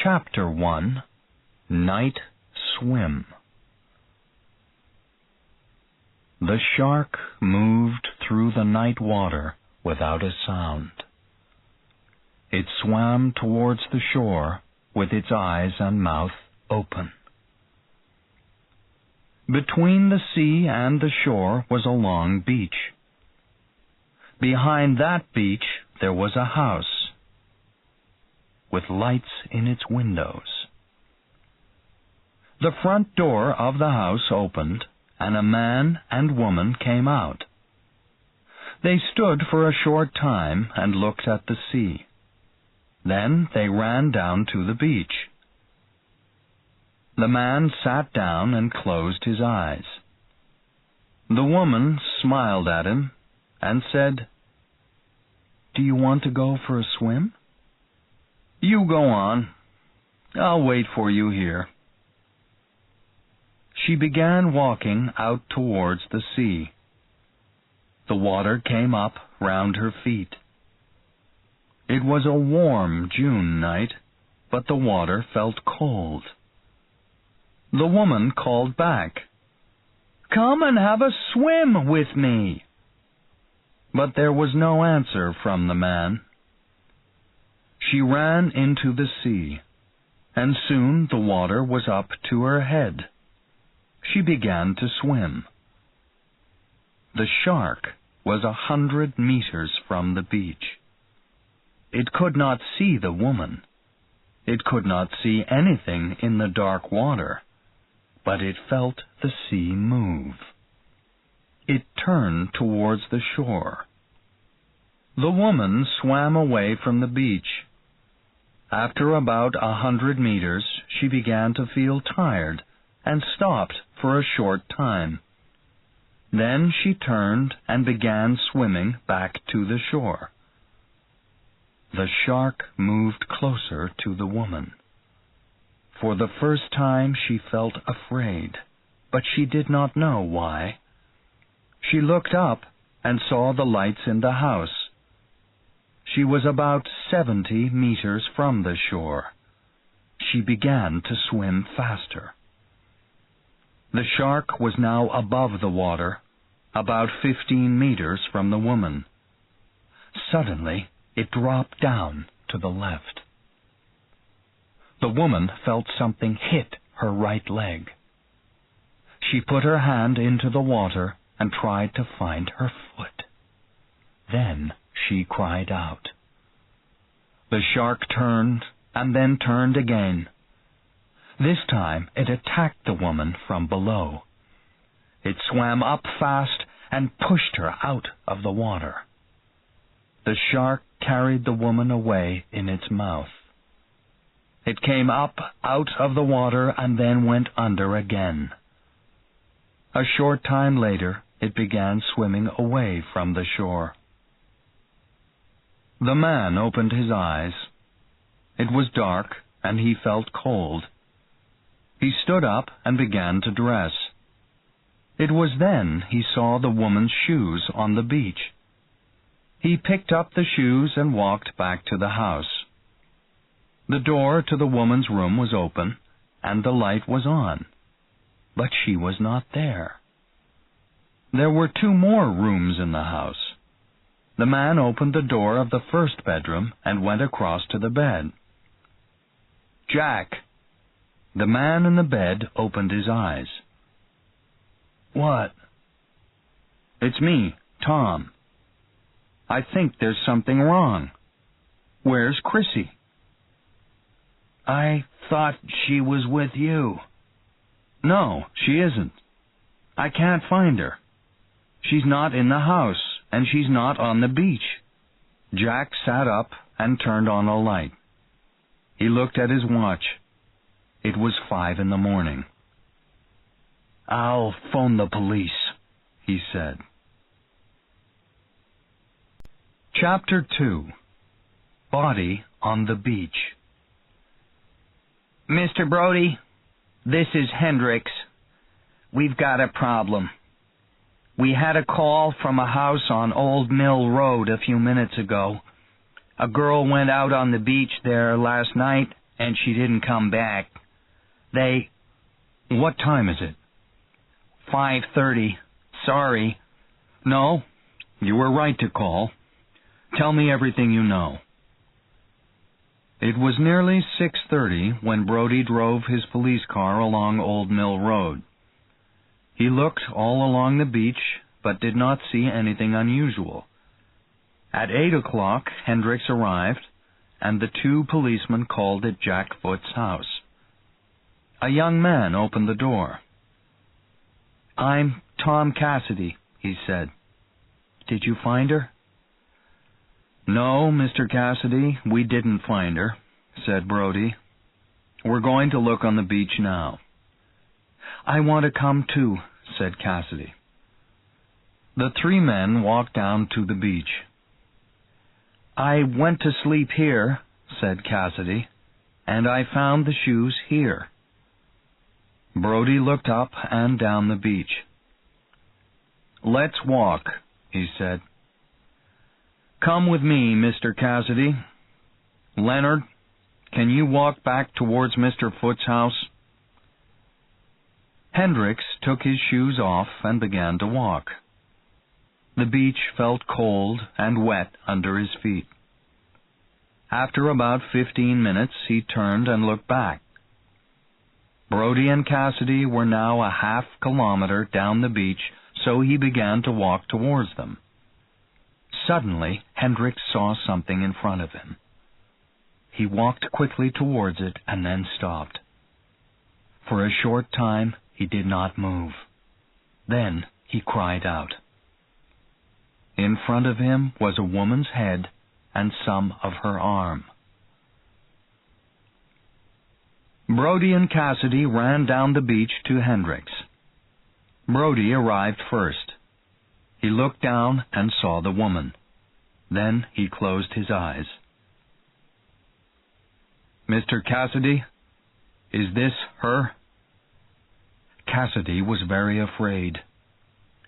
Chapter 1 Night Swim. The shark moved through the night water without a sound. It swam towards the shore with its eyes and mouth open. Between the sea and the shore was a long beach. Behind that beach there was a house with lights in its windows. The front door of the house opened, and a man and woman came out. They stood for a short time and looked at the sea. Then they ran down to the beach. The man sat down and closed his eyes. The woman smiled at him and said, "Do you want to go for a swim?" "You go on. I'll wait for you here." She began walking out towards the sea. The water came up round her feet. It was a warm June night, but the water felt cold. The woman called back, "Come and have a swim with me." But there was no answer from the man. She ran into the sea, and soon the water was up to her head. She began to swim. The shark was 100 meters from the beach. It could not see the woman. It could not see anything in the dark water, but it felt the sea move. It turned towards the shore. The woman swam away from the beach. After about 100 meters, she began to feel tired and stopped for a short time. Then she turned and began swimming back to the shore. The shark moved closer to the woman. For the first time she felt afraid, but she did not know why. She looked up and saw the lights in the house. She was about 70 meters from the shore. She began to swim faster. The shark was now above the water, about 15 meters from the woman. Suddenly, it dropped down to the left. The woman felt something hit her right leg. She put her hand into the water and tried to find her foot. Then she cried out. The shark turned and then turned again. This time it attacked the woman from below. It swam up fast and pushed her out of the water. The shark carried the woman away in its mouth. It came up out of the water and then went under again. A short time later, it began swimming away from the shore. The man opened his eyes. It was dark, and he felt cold. He stood up and began to dress. It was then he saw the woman's shoes on the beach. He picked up the shoes and walked back to the house. The door to the woman's room was open, and the light was on, but she was not there. There were 2 more rooms in the house. The man opened the door of the first bedroom and went across to the bed. "Jack!" The man in the bed opened his eyes. "What?" "It's me, Tom. I think there's something wrong. Where's Chrissy?" "I thought she was with you." "No, she isn't. I can't find her. She's not in the house, and she's not on the beach." Jack sat up and turned on a light. He looked at his watch. It was 5 in the morning. "I'll phone the police," he said. Chapter 2 Body on the Beach. "Mr. Brody, this is Hendricks. We've got a problem. We had a call from a house on Old Mill Road a few minutes ago. A girl went out on the beach there last night and she didn't come back. What time is it? 5:30. Sorry. No, you were right to call. Tell me everything you know. It was nearly 6:30 when Brody drove his police car along Old Mill Road. He looked all along the beach, but did not see anything unusual. At 8 o'clock, Hendricks arrived, and the two policemen called at Jack Foot's house. A young man opened the door. "I'm Tom Cassidy," he said. "Did you find her?" "No, Mr. Cassidy, we didn't find her," said Brody. "We're going to look on the beach now." "I want to come too," said Cassidy. The three men walked down to the beach. "I went to sleep here," said Cassidy, "and I found the shoes here." Brody looked up and down the beach. "Let's walk," he said. "Come with me, Mr. Cassidy. Leonard, can you walk back towards Mr. Foot's house?" Hendricks took his shoes off and began to walk. The beach felt cold and wet under his feet. After about 15 minutes, he turned and looked back. Brody and Cassidy were now a half-kilometer down the beach, so he began to walk towards them. Suddenly, Hendricks saw something in front of him. He walked quickly towards it and then stopped. For a short time, he did not move. Then he cried out. In front of him was a woman's head and some of her arm. Brody and Cassidy ran down the beach to Hendricks. Brody arrived first. He looked down and saw the woman. Then he closed his eyes. "Mr. Cassidy, is this her?" Cassidy was very afraid.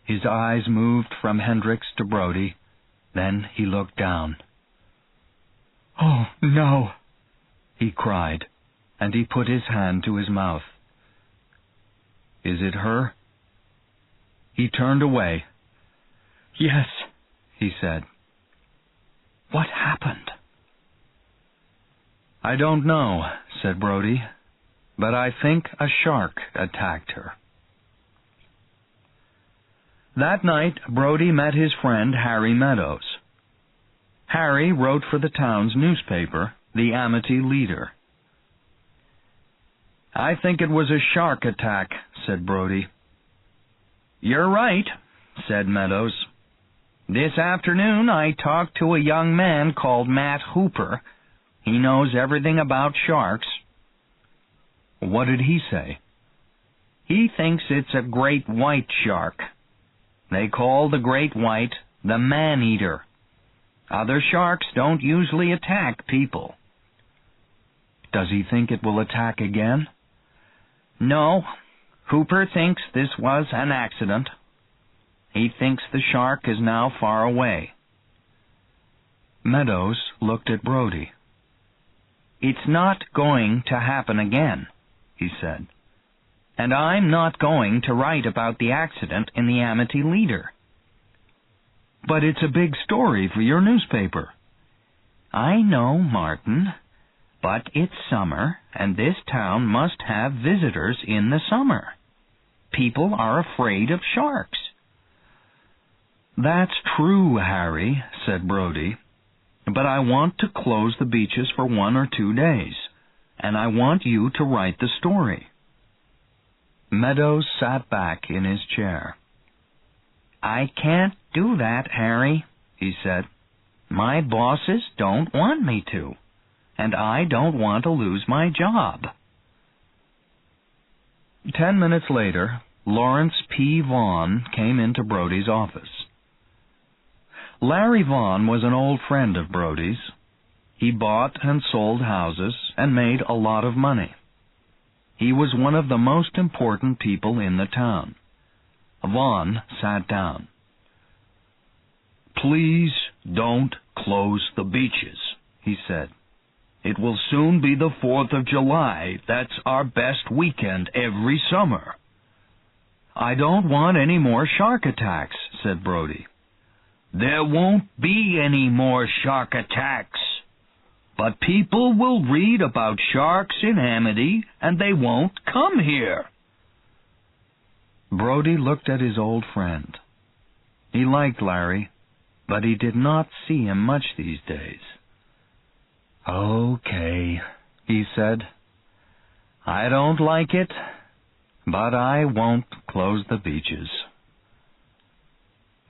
His eyes moved from Hendricks to Brody. Then he looked down. "Oh, no," he cried, and he put his hand to his mouth. "Is it her?" He turned away. "Yes," he said. "What happened?" "I don't know," said Brody, "but I think a shark attacked her." That night, Brody met his friend Harry Meadows. Harry wrote for the town's newspaper, the Amity Leader. "I think it was a shark attack," said Brody. "You're right," said Meadows. "This afternoon I talked to a young man called Matt Hooper. He knows everything about sharks." "What did he say?" "He thinks it's a great white shark. They call the great white the man-eater. Other sharks don't usually attack people." "Does he think it will attack again?" "No. Hooper thinks this was an accident. He thinks the shark is now far away." Meadows looked at Brody. "It's not going to happen again," he said. "And I'm not going to write about the accident in the Amity Leader." "But it's a big story for your newspaper." "I know, Martin, but it's summer, and this town must have visitors in the summer. People are afraid of sharks." "That's true, Harry," said Brody, "but I want to close the beaches for 1 or 2 days, and I want you to write the story." Meadows sat back in his chair. "I can't do that, Harry," he said. "My bosses don't want me to, and I don't want to lose my job." 10 minutes later, Lawrence P. Vaughn came into Brody's office. Larry Vaughn was an old friend of Brody's. He bought and sold houses and made a lot of money. He was one of the most important people in the town. Vaughn sat down. "Please don't close the beaches," he said. It will soon be the 4th of July. That's our best weekend every summer." "I don't want any more shark attacks," said Brody. "There won't be any more shark attacks. But people will read about sharks in Amity, and they won't come here." Brody looked at his old friend. He liked Larry, but he did not see him much these days. "Okay," he said. "I don't like it, but I won't close the beaches."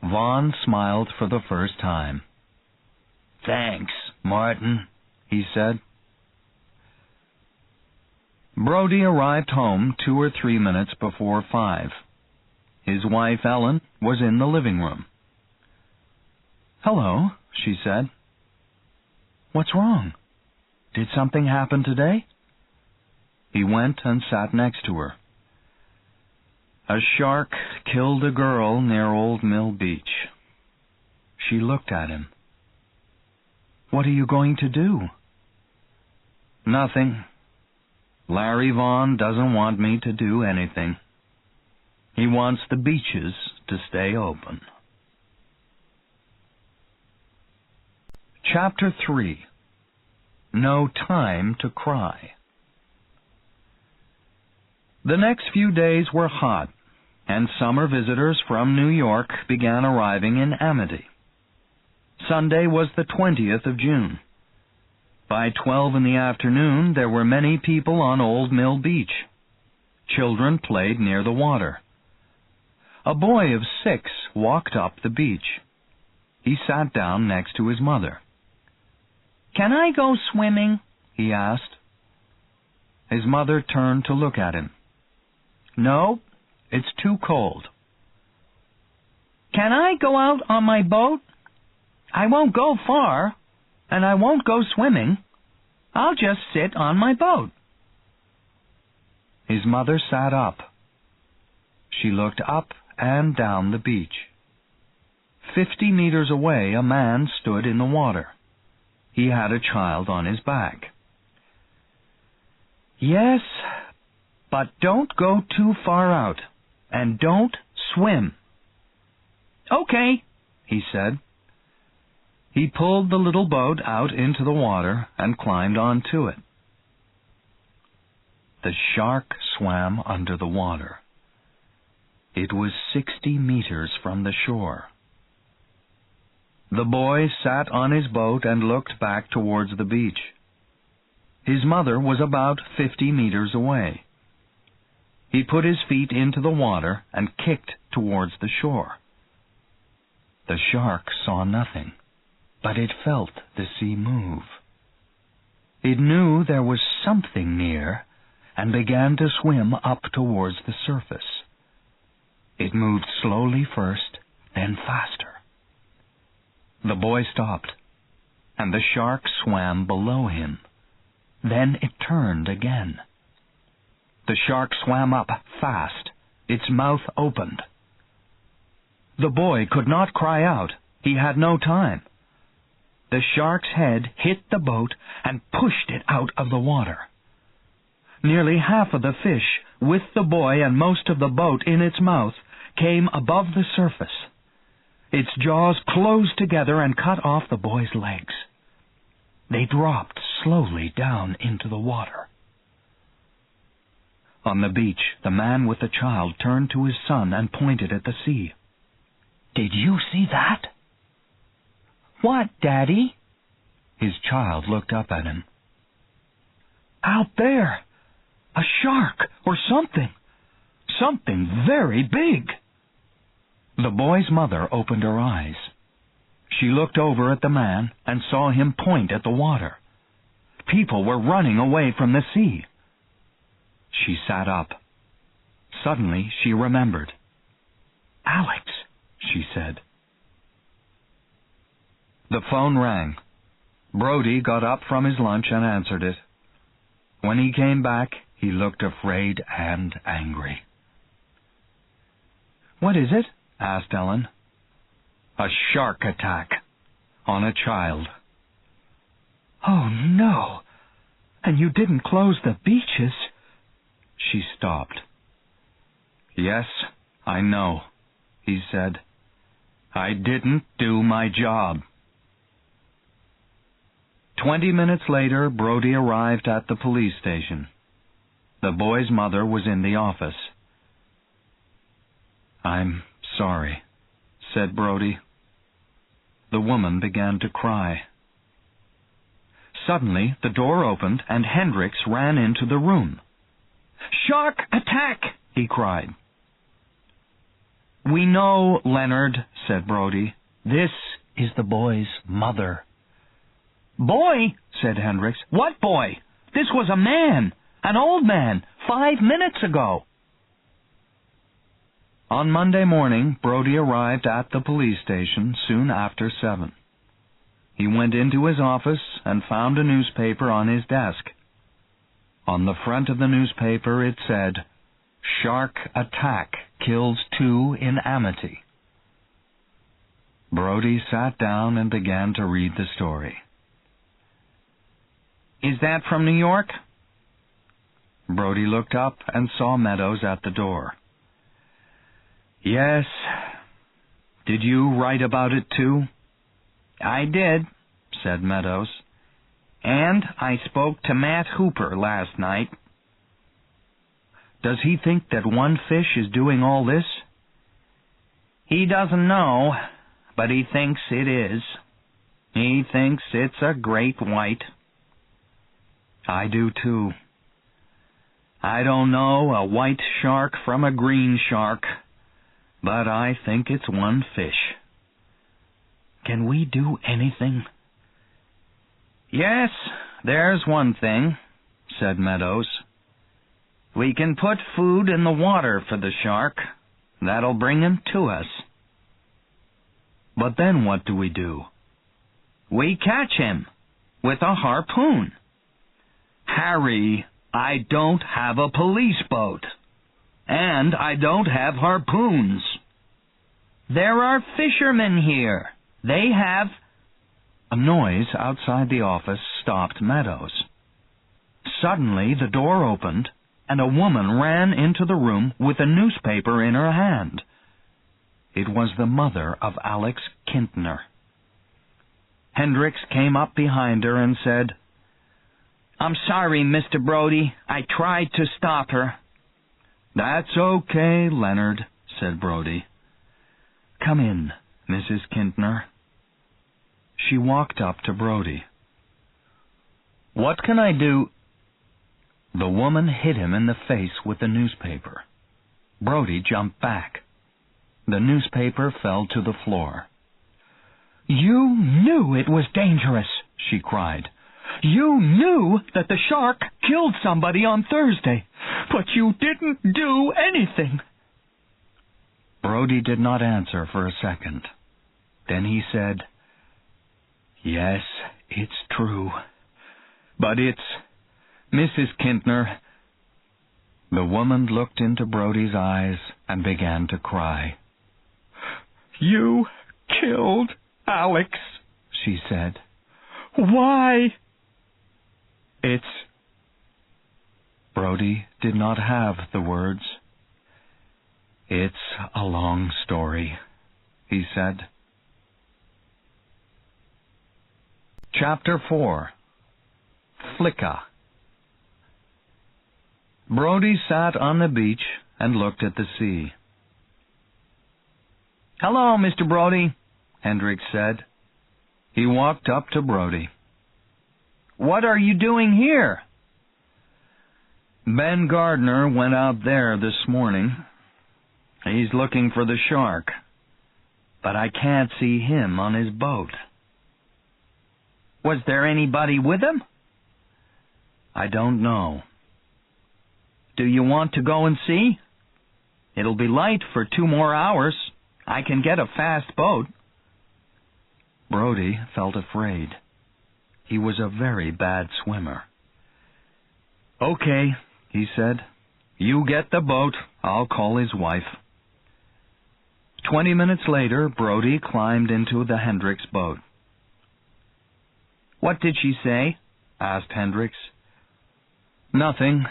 Vaughn smiled for the first time. "Thanks, Martin," he said. Brody arrived home 2 or 3 minutes before 5. His wife, Ellen, was in the living room. "Hello," she said. "What's wrong? Did something happen today?" He went and sat next to her. "A shark killed a girl near Old Mill Beach." She looked at him. "What are you going to do?" "Nothing. Larry Vaughn doesn't want me to do anything. He wants the beaches to stay open." Chapter 3. No Time to Cry. The next few days were hot, and summer visitors from New York began arriving in Amity. Sunday was the 20th of June. By 12 in the afternoon, there were many people on Old Mill Beach. Children played near the water. A boy of 6 walked up the beach. He sat down next to his mother. "Can I go swimming?" he asked. His mother turned to look at him. "No, it's too cold." "Can I go out on my boat? I won't go far, and I won't go swimming. I'll just sit on my boat." His mother sat up. She looked up and down the beach. 50 meters away, a man stood in the water. He had a child on his back. "Yes, but don't go too far out, and don't swim." "Okay," he said. He pulled the little boat out into the water and climbed onto it. The shark swam under the water. It was 60 meters from the shore. The boy sat on his boat and looked back towards the beach. His mother was about 50 meters away. He put his feet into the water and kicked towards the shore. The shark saw nothing, but it felt the sea move. It knew there was something near and began to swim up towards the surface. It moved slowly first, then faster. The boy stopped, and the shark swam below him. Then it turned again. The shark swam up fast. Its mouth opened. The boy could not cry out. He had no time. The shark's head hit the boat and pushed it out of the water. Nearly half of the fish, with the boy and most of the boat in its mouth, came above the surface. Its jaws closed together and cut off the boy's legs. They dropped slowly down into the water. On the beach, the man with the child turned to his son and pointed at the sea. "Did you see that?" "What, Daddy?" His child looked up at him. "Out there! A shark or something. Something very big." The boy's mother opened her eyes. She looked over at the man and saw him point at the water. People were running away from the sea. She sat up. Suddenly she remembered. "Alex," she said. The phone rang. Brody got up from his lunch and answered it. When he came back, he looked afraid and angry. "What is it?" asked Ellen. "A shark attack on a child." "Oh, no! And you didn't close the beaches. She stopped. Yes, I know, he said. I didn't do my job. 20 minutes later, Brody arrived at the police station. The boy's mother was in the office. I'm sorry, said Brody. The woman began to cry. Suddenly, the door opened and Hendricks ran into the room. "Shark attack!" he cried. "We know, Leonard," said Brody. "This is the boy's mother." "Boy?" said Hendricks. "What boy? This was a man, an old man, 5 minutes ago." On Monday morning, Brody arrived at the police station soon after 7. He went into his office and found a newspaper on his desk. On the front of the newspaper it said, "Shark attack kills 2 in Amity." Brody sat down and began to read the story. "Is that from New York?" Brody looked up and saw Meadows at the door. "Yes. Did you write about it too?" "I did," said Meadows. "And I spoke to Matt Hooper last night." "Does he think that one fish is doing all this?" "He doesn't know, but he thinks it is. He thinks it's a great white." "I do too. I don't know a white shark from a green shark, but I think it's one fish. Can we do anything?" "Yes, there's one thing," said Meadows. "We can put food in the water for the shark. That'll bring him to us." "But then what do we do?" "We catch him with a harpoon." "Harry, I don't have a police boat. And I don't have harpoons." "There are fishermen here. They have—" A noise outside the office stopped Meadows. Suddenly the door opened, and a woman ran into the room with a newspaper in her hand. It was the mother of Alex Kintner. Hendricks came up behind her and said, "I'm sorry, Mr. Brody. I tried to stop her." "That's okay, Leonard," said Brody. "Come in, Mrs. Kintner." She walked up to Brody. "What can I do?" The woman hit him in the face with the newspaper. Brody jumped back. The newspaper fell to the floor. "You knew it was dangerous," she cried. "You knew that the shark killed somebody on Thursday, but you didn't do anything." Brody did not answer for a second. Then he said, "Yes, it's true. But it's Mrs. Kintner." The woman looked into Brody's eyes and began to cry. "You killed Alex," she said. "Why?" Brody did not have the words. "It's a long story," he said. Chapter 4. Flicka. Brody sat on the beach and looked at the sea. "Hello, Mr. Brody," Hendricks said. He walked up to Brody. "What are you doing here?" "Ben Gardner went out there this morning. He's looking for the shark, but I can't see him on his boat." "Was there anybody with him?" "I don't know." "Do you want to go and see? It'll be light for 2 more hours. I can get a fast boat." Brody felt afraid. He was a very bad swimmer. "Okay," he said. "You get the boat. I'll call his wife." 20 minutes later, Brody climbed into the Hendricks boat. "What did she say?" asked Hendricks. Nothing.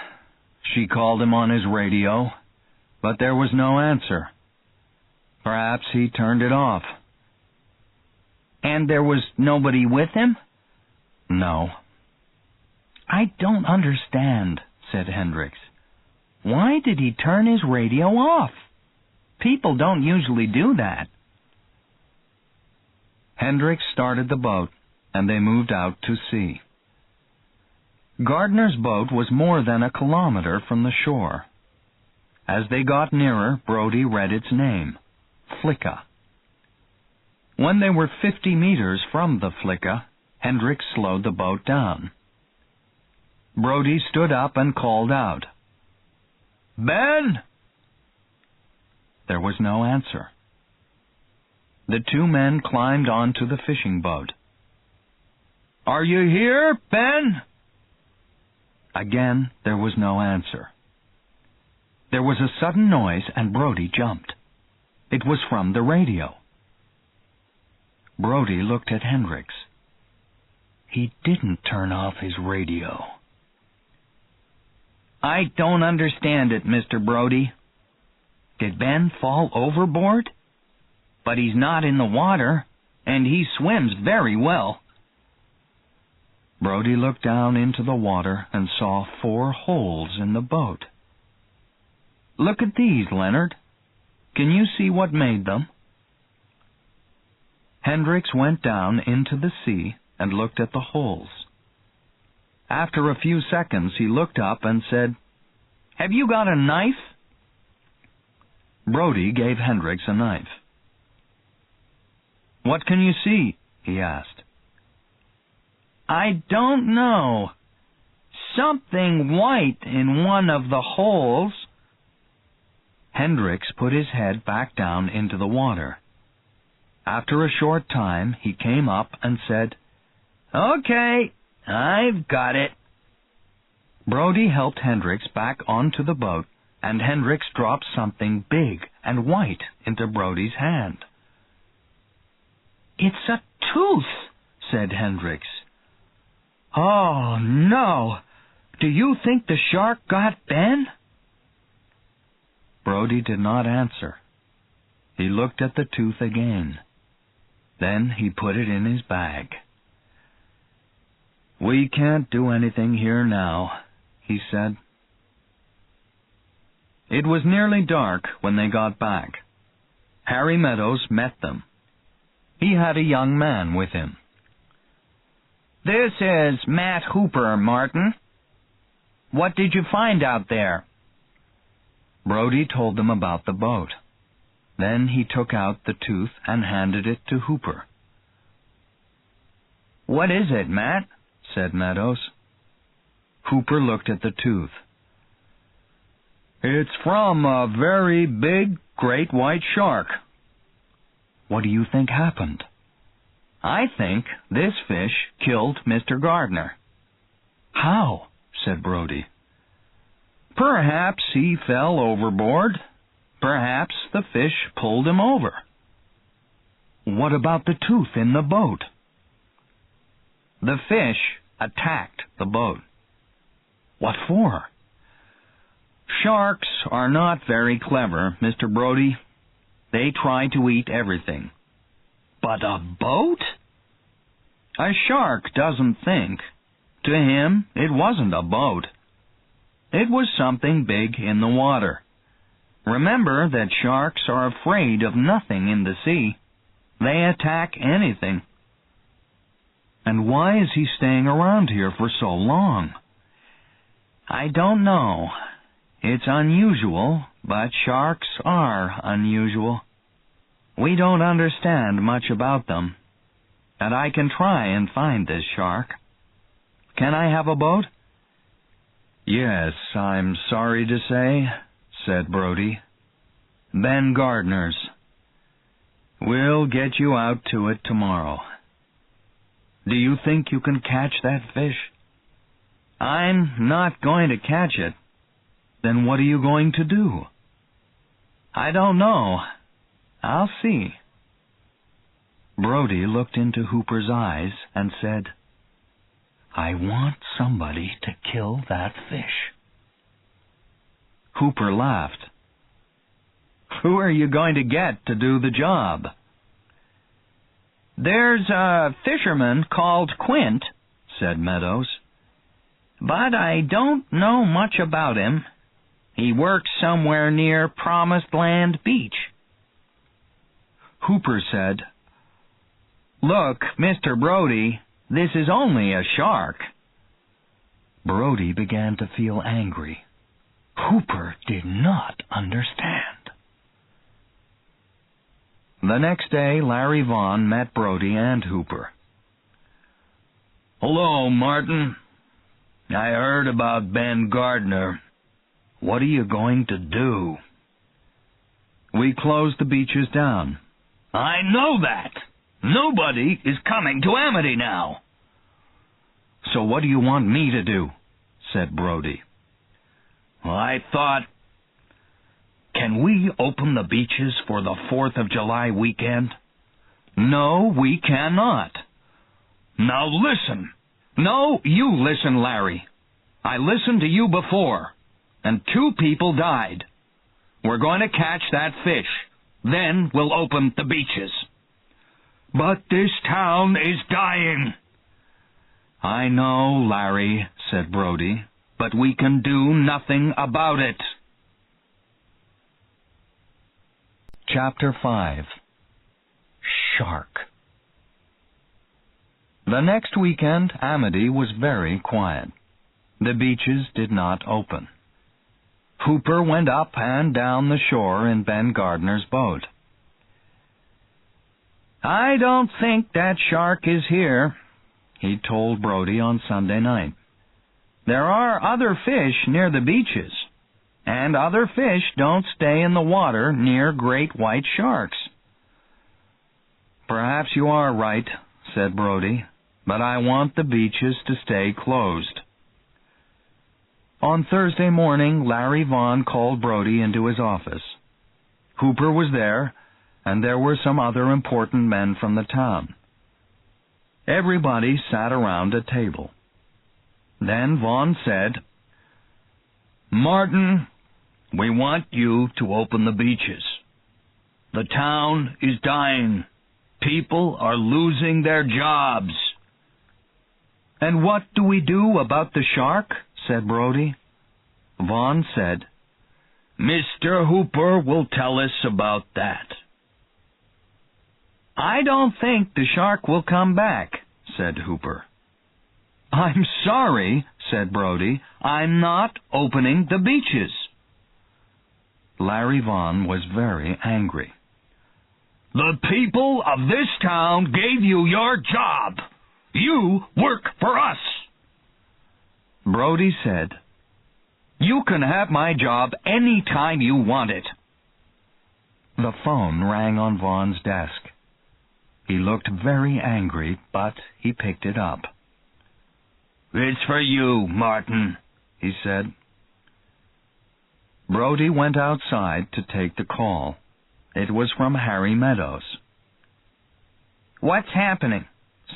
She called him on his radio, but there was no answer. Perhaps he turned it off. And there was nobody with him? No. I don't understand, said Hendricks. Why did he turn his radio off? People don't usually do that. Hendricks started the boat, and they moved out to sea. Gardner's boat was more than a kilometer from the shore. As they got nearer, Brody read its name, Flicka. When they were 50 meters from the Flicka, Hendricks slowed the boat down. Brody stood up and called out, "Ben!" There was no answer. The two men climbed onto the fishing boat. "Are you here, Ben?" Again, there was no answer. There was a sudden noise, and Brody jumped. It was from the radio. Brody looked at Hendricks. He didn't turn off his radio. I don't understand it, Mr. Brody. Did Ben fall overboard? But he's not in the water, and he swims very well. Brody looked down into the water and saw 4 holes in the boat. "Look at these, Leonard. Can you see what made them?" Hendricks went down into the sea and looked at the holes. After a few seconds, he looked up and said, "Have you got a knife?" Brody gave Hendricks a knife. "What can you see?" he asked. "I don't know. Something white in one of the holes." Hendricks put his head back down into the water. After a short time, he came up and said, "Okay, I've got it." Brody helped Hendricks back onto the boat, and Hendricks dropped something big and white into Brody's hand. "It's a tooth," said Hendricks. "Oh, no. Do you think the shark got Ben?" Brody did not answer. He looked at the tooth again. Then he put it in his bag. "We can't do anything here now," he said. It was nearly dark when they got back. Harry Meadows met them. He had a young man with him. "This is Matt Hooper, Martin. What did you find out there?" Brody told them about the boat. Then he took out the tooth and handed it to Hooper. "What is it, Matt?" said Meadows. Hooper looked at the tooth. "It's from a very big, great white shark." "What do you think happened?" "I think this fish killed Mr. Gardner." "How?" said Brody. "Perhaps he fell overboard. Perhaps the fish pulled him over." "What about the tooth in the boat?" "The fish attacked the boat." "What for?" "Sharks are not very clever, Mr. Brody. They try to eat everything." "But a boat?" "A shark doesn't think. To him, it wasn't a boat. It was something big in the water. Remember that sharks are afraid of nothing in the sea. They attack anything." "And why is he staying around here for so long?" "I don't know. It's unusual, but sharks are unusual. We don't understand much about them, and I can try and find this shark. Can I have a boat?" "Yes, I'm sorry to say," said Brody. "Ben Gardner's. We'll get you out to it tomorrow. Do you think you can catch that fish?" "I'm not going to catch it." "Then what are you going to do?" "I don't know. I'll see." Brody looked into Hooper's eyes and said, I want somebody to kill that fish." Hooper laughed. "Who are you going to get to do the job?" "There's a fisherman called Quint," said Meadows. "But I don't know much about him. He works somewhere near Promised Land Beach." Hooper said, "Look, Mr. Brody, this is only a shark." Brody began to feel angry. Hooper did not understand. The next day, Larry Vaughn met Brody and Hooper. "Hello, Martin. I heard about Ben Gardner. What are you going to do?" "We closed the beaches down." "I know that. Nobody is coming to Amity now." "So what do you want me to do?" said Brody. "Well, I thought, can we open the beaches for the 4th of July weekend?" "No, we cannot." "Now listen." "No, you listen, Larry. I listened to you before, and 2 people died. We're going to catch that fish. Then we'll open the beaches." "But this town is dying." "I know, Larry," said Brody, "but we can do nothing about it." Chapter 5. Shark. The next weekend, Amity was very quiet. The beaches did not open. Hooper went up and down the shore in Ben Gardner's boat. "I don't think that shark is here," he told Brody on Sunday night. "There are other fish near the beaches, and other fish don't stay in the water near great white sharks." "Perhaps you are right," said Brody, "but I want the beaches to stay closed." On Thursday morning, Larry Vaughn called Brody into his office. Hooper was there, and there were some other important men from the town. Everybody sat around a table. Then Vaughn said, "Martin, we want you to open the beaches. The town is dying. People are losing their jobs." "And what do we do about the shark?" said Brody. Vaughn said, "Mr. Hooper will tell us about that." "I don't think the shark will come back," said Hooper. "I'm sorry," said Brody. "I'm not opening the beaches." Larry Vaughn was very angry. "The people of this town gave you your job. You work for us." Brody said, "You can have my job any time you want it." The phone rang on Vaughn's desk. He looked very angry, but he picked it up. "It's for you, Martin," he said. Brody went outside to take the call. It was from Harry Meadows. "What's happening?"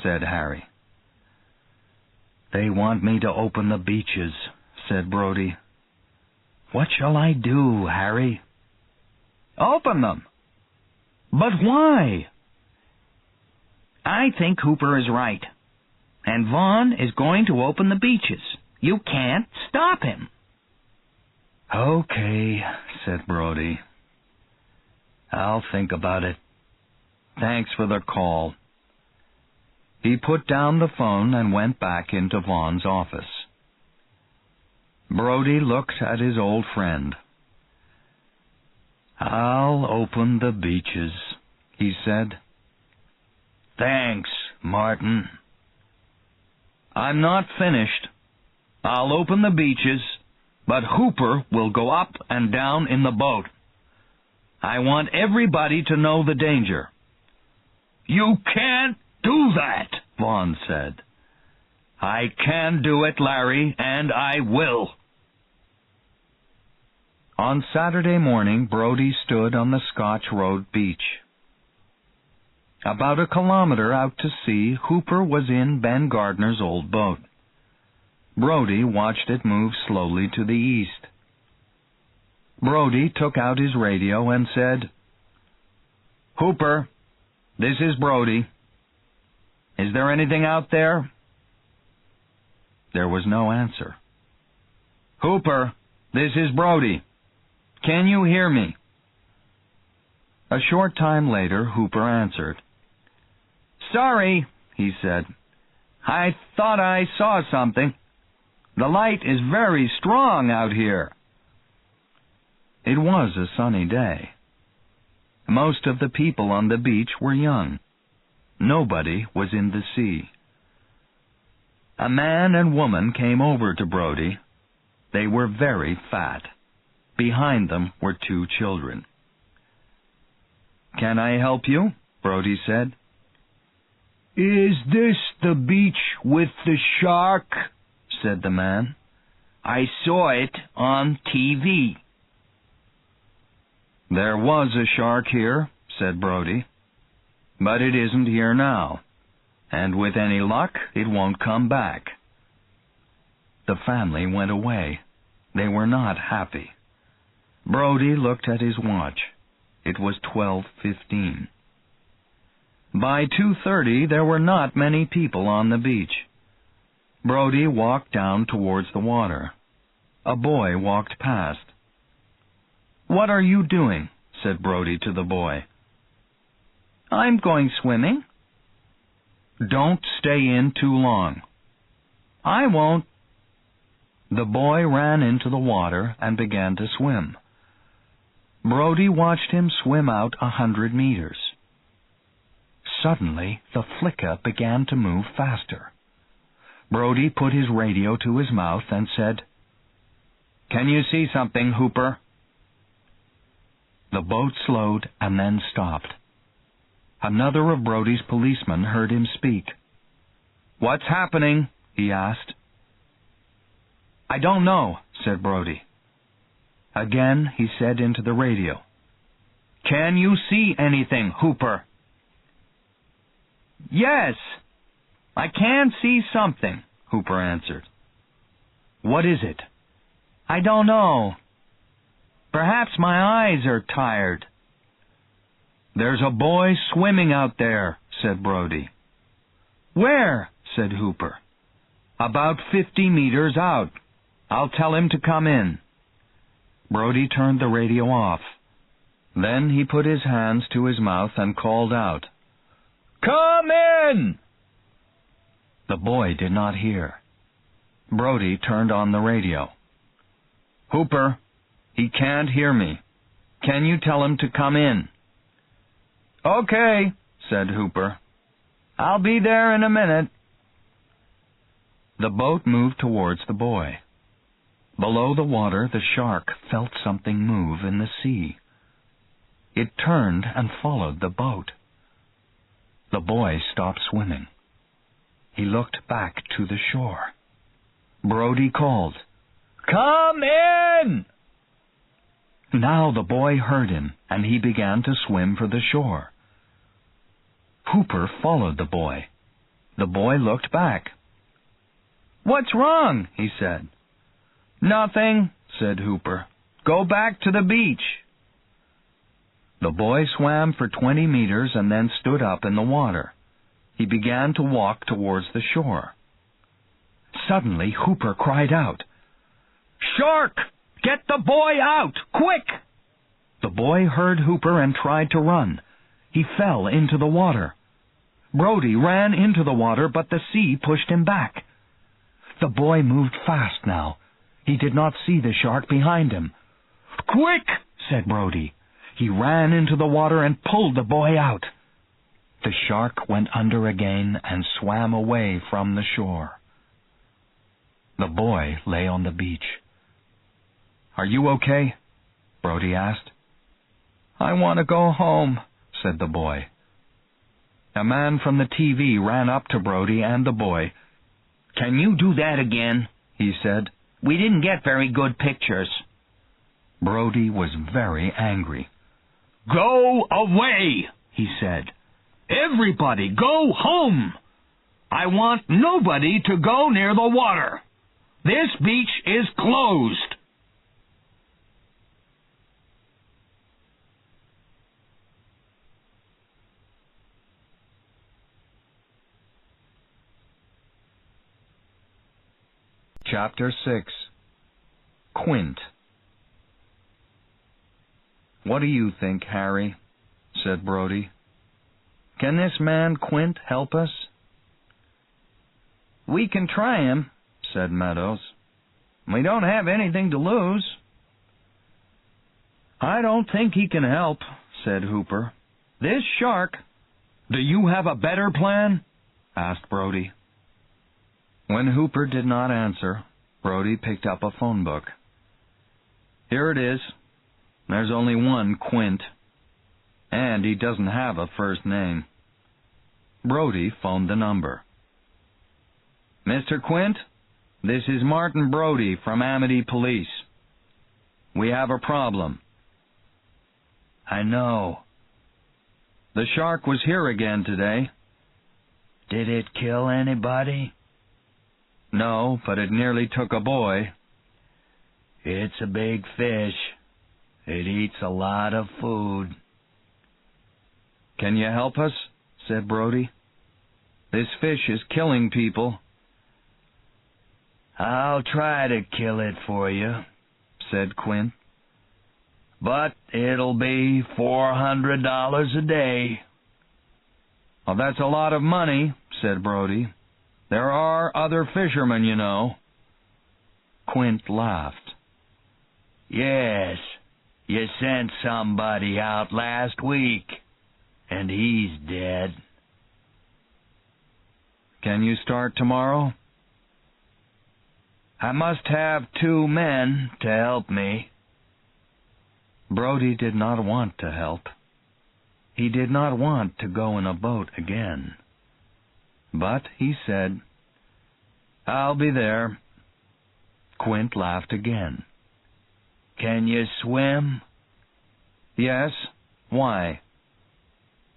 said Harry. "They want me to open the beaches," said Brody. "What shall I do, Harry?" "Open them." "But why?" "I think Hooper is right. And Vaughn is going to open the beaches. You can't stop him." "Okay," said Brody. "I'll think about it. Thanks for the call." He put down the phone and went back into Vaughn's office. Brody looked at his old friend. "I'll open the beaches," he said. "Thanks, Martin." "I'm not finished. I'll open the beaches, but Hooper will go up and down in the boat. I want everybody to know the danger." "You can't do that," Vaughn said. "I can do it, Larry, and I will." On Saturday morning, Brody stood on the Scotch Road beach. About a kilometer out to sea, Hooper was in Ben Gardner's old boat. Brody watched it move slowly to the east. Brody took out his radio and said, "Hooper, this is Brody. Is there anything out there?" There was no answer. "Hooper, this is Brody. Can you hear me?" A short time later, Hooper answered. "Sorry," he said. "I thought I saw something. The light is very strong out here." It was a sunny day. Most of the people on the beach were young. Nobody was in the sea. A man and woman came over to Brody. They were very fat. Behind them were 2 children. "Can I help you?" Brody said. "Is this the beach with the shark?" said the man. "I saw it on TV." "There was a shark here," said Brody, "but it isn't here now, and with any luck it won't come back." The family went away. They were not happy. Brody looked at his watch. It was 12:15. By 2:30 there were not many people on the beach. Brody walked down towards the water. A boy walked past. "What are you doing?" said Brody to the boy. "I'm going swimming." "Don't stay in too long." "I won't." The boy ran into the water and began to swim. Brody watched him swim out 100 meters. Suddenly, the flicker began to move faster. Brody put his radio to his mouth and said, "Can you see something, Hooper?" The boat slowed and then stopped. Another of Brody's policemen heard him speak. "What's happening?" he asked. "I don't know," said Brody. Again he said into the radio, "Can you see anything, Hooper?" "Yes, I can see something," Hooper answered. "What is it?" "I don't know. Perhaps my eyes are tired." "There's a boy swimming out there," said Brody. "Where?" said Hooper. "About 50 meters out. I'll tell him to come in." Brody turned the radio off. Then he put his hands to his mouth and called out, "Come in!" The boy did not hear. Brody turned on the radio. "Hooper, he can't hear me. Can you tell him to come in?" "Okay," said Hooper. "I'll be there in a minute." The boat moved towards the boy. Below the water, the shark felt something move in the sea. It turned and followed the boat. The boy stopped swimming. He looked back to the shore. Brody called, "Come in!" Now the boy heard him, and he began to swim for the shore. Hooper followed the boy. The boy looked back. "What's wrong?" he said. "Nothing," said Hooper. "Go back to the beach." The boy swam for 20 meters and then stood up in the water. He began to walk towards the shore. Suddenly, Hooper cried out, "Shark! Get the boy out! Quick!" The boy heard Hooper and tried to run. He fell into the water. Brody ran into the water, but the sea pushed him back. The boy moved fast now. He did not see the shark behind him. "Quick!" said Brody. He ran into the water and pulled the boy out. The shark went under again and swam away from the shore. The boy lay on the beach. "Are you okay?" Brody asked. "I want to go home," said the boy. A man from the TV ran up to Brody and the boy. "Can you do that again?" he said. "We didn't get very good pictures." Brody was very angry. "Go away," he said. "Everybody go home. I want nobody to go near the water. This beach is closed. Chapter 6. Quint. "What do you think, Harry?" said Brody. "Can this man Quint help us?" "We can try him," said Meadows. "We don't have anything to lose." "I don't think he can help," said Hooper. "This shark—" "Do you have a better plan?" asked Brody. When Hooper did not answer, Brody picked up a phone book. "Here it is. There's only one Quint, and he doesn't have a first name." Brody phoned the number. "Mr. Quint, this is Martin Brody from Amity Police. We have a problem." "I know." "The shark was here again today." "Did it kill anybody?" "No, but it nearly took a boy." "It's a big fish. It eats a lot of food." "Can you help us?" said Brody. "This fish is killing people." "I'll try to kill it for you," said Quint. "But it'll be $400 a day." "Well, that's a lot of money," said Brody. "There are other fishermen, you know." Quint laughed. "Yes, you sent somebody out last week, and he's dead." "Can you start tomorrow?" "I must have 2 men to help me." Brody did not want to help. He did not want to go in a boat again. But he said, "I'll be there." Quint laughed again. "Can you swim?" "Yes. Why?"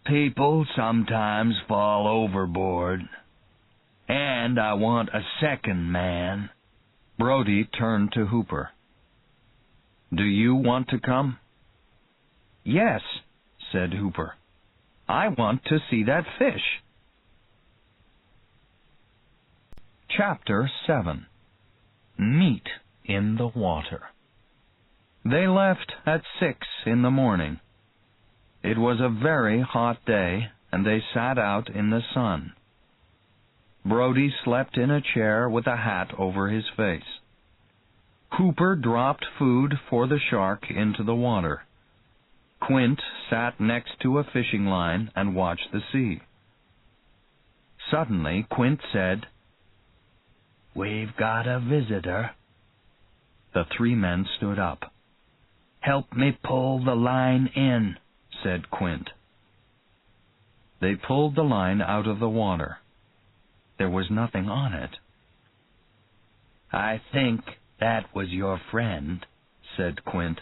"People sometimes fall overboard. And I want a second man." Brody turned to Hooper. "Do you want to come?" "Yes," said Hooper. "I want to see that fish." Chapter 7. Meat in the Water. They left at 6 in the morning. It was a very hot day, and they sat out in the sun. Brody slept in a chair with a hat over his face. Hooper dropped food for the shark into the water. Quint sat next to a fishing line and watched the sea. Suddenly, Quint said, "We've got a visitor." The 3 men stood up. "Help me pull the line in," said Quint. They pulled the line out of the water. There was nothing on it. "I think that was your friend," said Quint.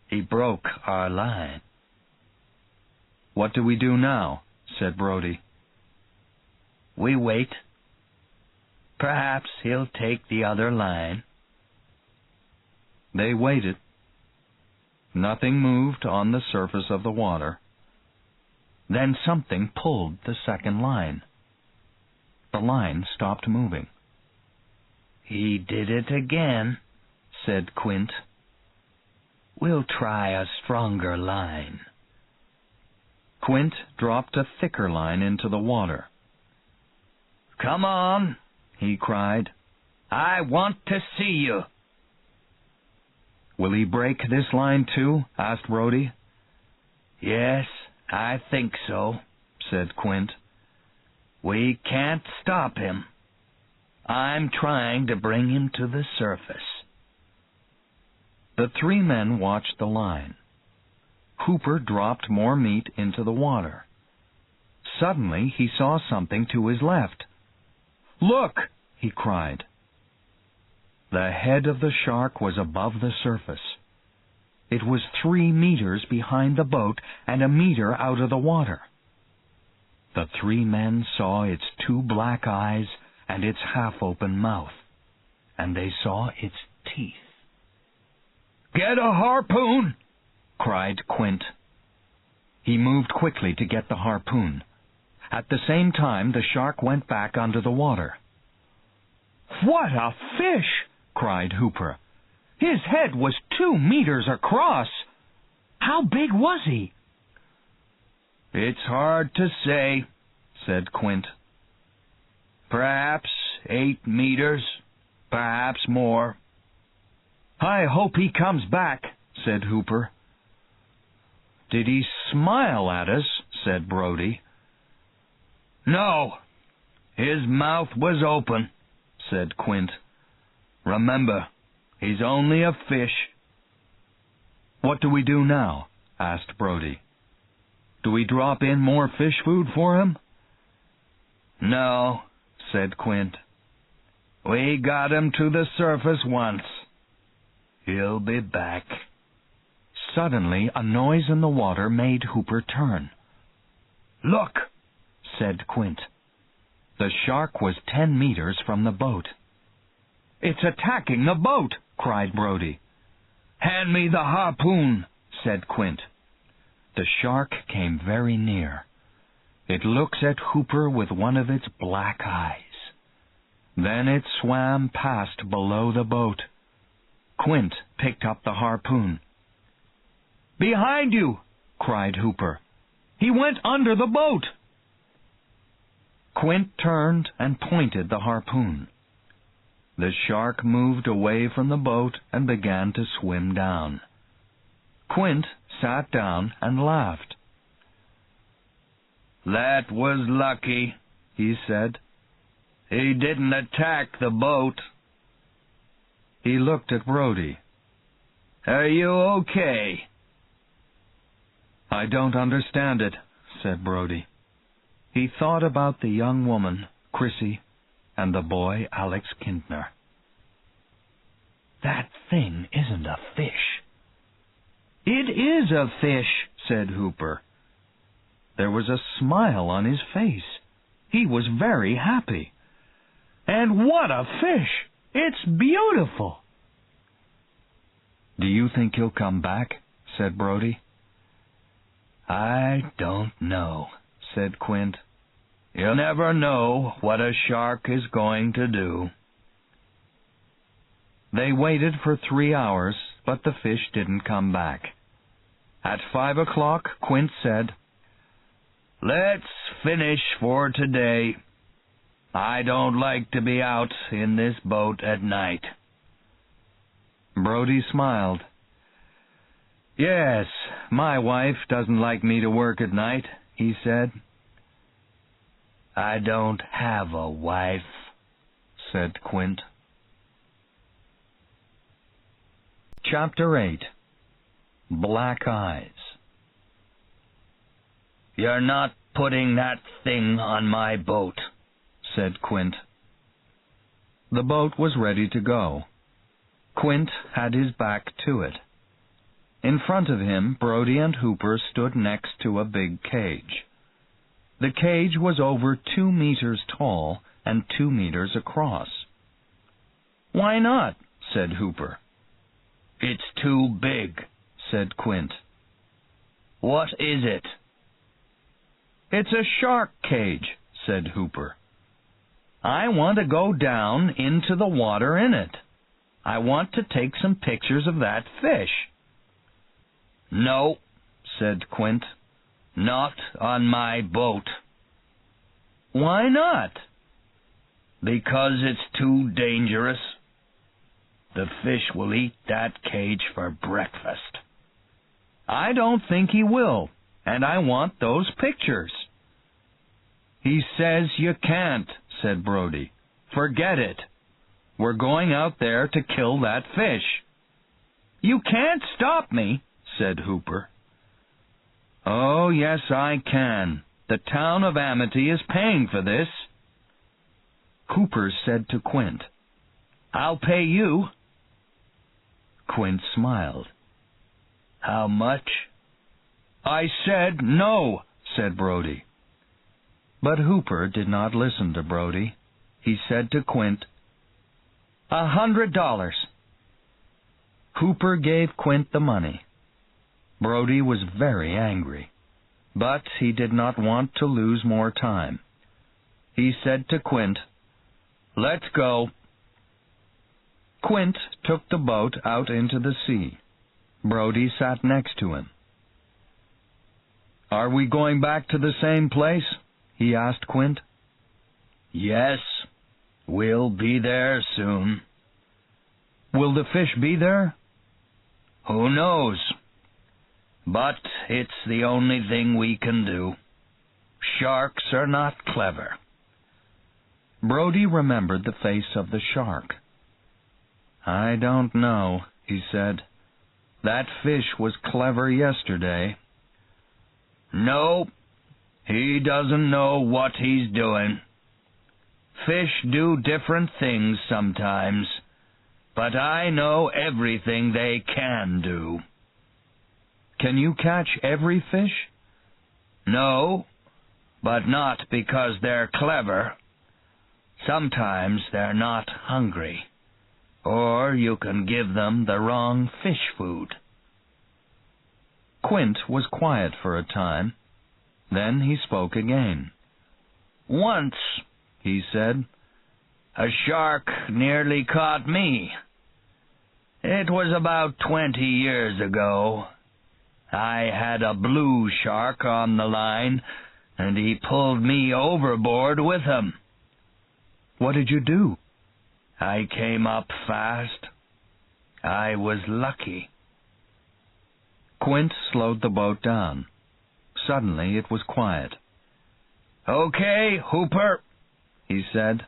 "He broke our line." "What do we do now?" said Brody. "We wait. Perhaps he'll take the other line." They waited. Nothing moved on the surface of the water. Then something pulled the second line. The line stopped moving. "He did it again," said Quint. "We'll try a stronger line." Quint dropped a thicker line into the water. "Come on," he cried. "I want to see you." "Will he break this line too?" asked Brody. "Yes, I think so," said Quint. "We can't stop him. I'm trying to bring him to the surface." The 3 men watched the line. Hooper dropped more meat into the water. Suddenly he saw something to his left. "Look!" he cried. The head of the shark was above the surface. It was 3 meters behind the boat and a meter out of the water. The 3 men saw its 2 black eyes and its half-open mouth, and they saw its teeth. "Get a harpoon!" cried Quint. He moved quickly to get the harpoon. At the same time, the shark went back under the water. "What a fish!" cried Hooper. "His head was 2 meters across. How big was he?" "It's hard to say," said Quint. "Perhaps 8 meters, perhaps more." "I hope he comes back," said Hooper. "Did he smile at us?" said Brody. "No, his mouth was open," said Quint. "Remember, he's only a fish." "What do we do now?" asked Brody. "Do we drop in more fish food for him?" "No," said Quint. "We got him to the surface once. He'll be back." Suddenly, a noise in the water made Hooper turn. "Look," said Quint. The shark was 10 meters from the boat. "It's attacking the boat!" cried Brody. "Hand me the harpoon," said Quint. The shark came very near. It looked at Hooper with one of its black eyes. Then it swam past below the boat. Quint picked up the harpoon. "Behind you!" cried Hooper. "He went under the boat!" Quint turned and pointed the harpoon. The shark moved away from the boat and began to swim down. Quint sat down and laughed. "That was lucky," he said. "He didn't attack the boat." He looked at Brody. "Are you okay?" "I don't understand it," said Brody. He thought about the young woman, Chrissy, and the boy, Alex Kintner. "That thing isn't a fish." "It is a fish," said Hooper. There was a smile on his face. He was very happy. "And what a fish! It's beautiful." "Do you think he'll come back?" said Brody. "I don't know," said Quint. "You'll never know what a shark is going to do." They waited for 3 hours, but the fish didn't come back. At 5 o'clock, Quint said, "Let's finish for today. I don't like to be out in this boat at night." Brody smiled. "Yes, my wife doesn't like me to work at night," he said. "I don't have a wife," said Quint. Chapter 8. Black Eyes. "You're not putting that thing on my boat," said Quint. The boat was ready to go. Quint had his back to it. In front of him, Brody and Hooper stood next to a big cage. The cage was over 2 meters tall and 2 meters across. "Why not?" said Hooper. "It's too big," said Quint. "What is it?" "It's a shark cage," said Hooper. "I want to go down into the water in it. I want to take some pictures of that fish." "No," said Quint. "Not on my boat." "Why not?" "Because it's too dangerous. The fish will eat that cage for breakfast." "I don't think he will, and I want those pictures." "He says you can't," said Brody. "Forget it. We're going out there to kill that fish." "You can't stop me," said Hooper. "Oh, yes, I can. The town of Amity is paying for this." Hooper said to Quint, "I'll pay you." Quint smiled. "How much?" "I said no," said Brody. But Hooper did not listen to Brody. He said to Quint, $100. Hooper gave Quint the money. Brody was very angry, but he did not want to lose more time. He said to Quint, "Let's go." Quint took the boat out into the sea. Brody sat next to him. "Are we going back to the same place?" he asked Quint. "Yes, we'll be there soon." "Will the fish be there?" "Who knows? But it's the only thing we can do. Sharks are not clever." Brody remembered the face of the shark. "I don't know," he said. "That fish was clever yesterday." "No, he doesn't know what he's doing. Fish do different things sometimes, but I know everything they can do." "Can you catch every fish?" "No, but not because they're clever. Sometimes they're not hungry, or you can give them the wrong fish food." Quint was quiet for a time. Then he spoke again. "Once," he said, "a shark nearly caught me. It was about 20 years ago. I had a blue shark on the line, and he pulled me overboard with him." "What did you do?" "I came up fast. I was lucky." Quint slowed the boat down. Suddenly it was quiet. "Okay, Hooper," he said.